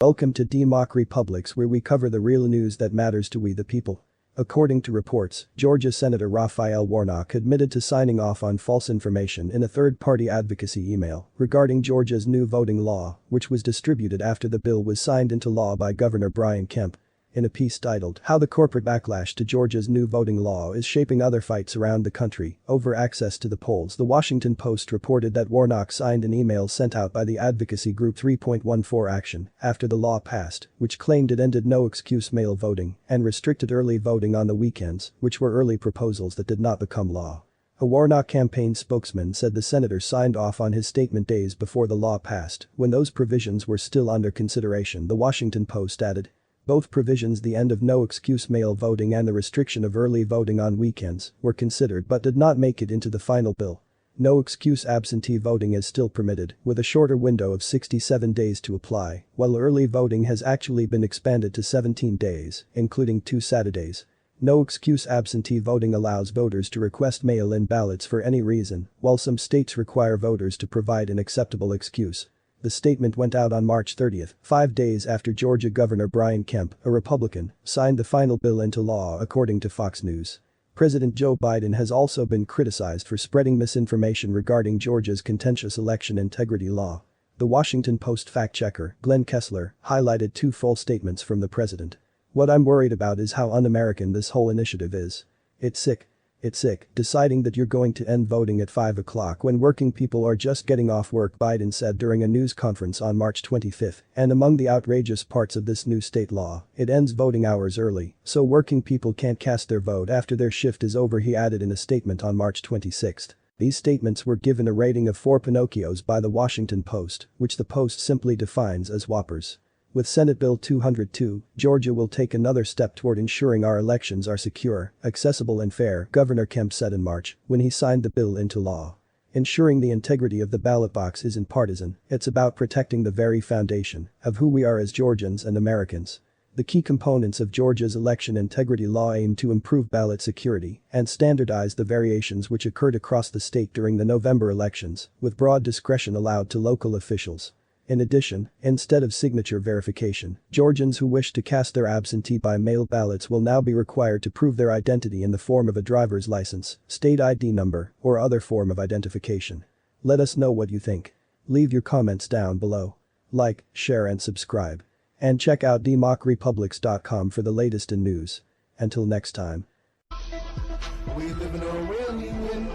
Welcome to DEMOCREPUBLIX, where we cover the real news that matters to we the people. According to reports, Georgia Senator Raphael Warnock admitted to signing off on false information in a third-party advocacy email regarding Georgia's new voting law, which was distributed after the bill was signed into law by Governor Brian Kemp. In a piece titled, "How the Corporate Backlash to Georgia's New Voting Law is Shaping Other Fights Around the Country Over Access to the Polls," The Washington Post reported that Warnock signed an email sent out by the advocacy group 3.14 Action after the law passed, which claimed it ended no-excuse mail voting and restricted early voting on the weekends, which were early proposals that did not become law. A Warnock campaign spokesman said the senator signed off on his statement days before the law passed, when those provisions were still under consideration. The Washington Post added, "Both provisions, the end of no-excuse mail voting and the restriction of early voting on weekends, were considered but did not make it into the final bill. No-excuse absentee voting is still permitted, with a shorter window of 67 days to apply, while early voting has actually been expanded to 17 days, including 2 Saturdays. No-excuse absentee voting allows voters to request mail-in ballots for any reason, while some states require voters to provide an acceptable excuse." The statement went out on March 30, 5 days after Georgia Governor Brian Kemp, a Republican, signed the final bill into law, according to Fox News. President Joe Biden has also been criticized for spreading misinformation regarding Georgia's contentious election integrity law. The Washington Post fact-checker, Glenn Kessler, highlighted 2 false statements from the president. "What I'm worried about is how un-American this whole initiative is. It's sick. It's sick, deciding that you're going to end voting at 5 o'clock when working people are just getting off work," Biden said during a news conference on March 25, and among the outrageous parts of this new state law, it ends voting hours early, so working people can't cast their vote after their shift is over, he added in a statement on March 26. These statements were given a rating of 4 Pinocchios by the Washington Post, which the Post simply defines as whoppers. With Senate Bill 202, Georgia will take another step toward ensuring our elections are secure, accessible and fair, Governor Kemp said in March, when he signed the bill into law. "Ensuring the integrity of the ballot box isn't partisan, it's about protecting the very foundation of who we are as Georgians and Americans." The key components of Georgia's election integrity law aim to improve ballot security and standardize the variations which occurred across the state during the November elections, with broad discretion allowed to local officials. In addition, instead of signature verification, Georgians who wish to cast their absentee by mail ballots will now be required to prove their identity in the form of a driver's license, state ID number, or other form of identification. Let us know what you think. Leave your comments down below. Like, share and subscribe. And check out DEMOCREPUBLIX.com for the latest in news. Until next time. We live in a really nightmare.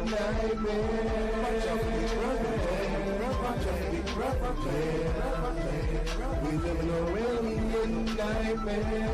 We live in a really nightmare.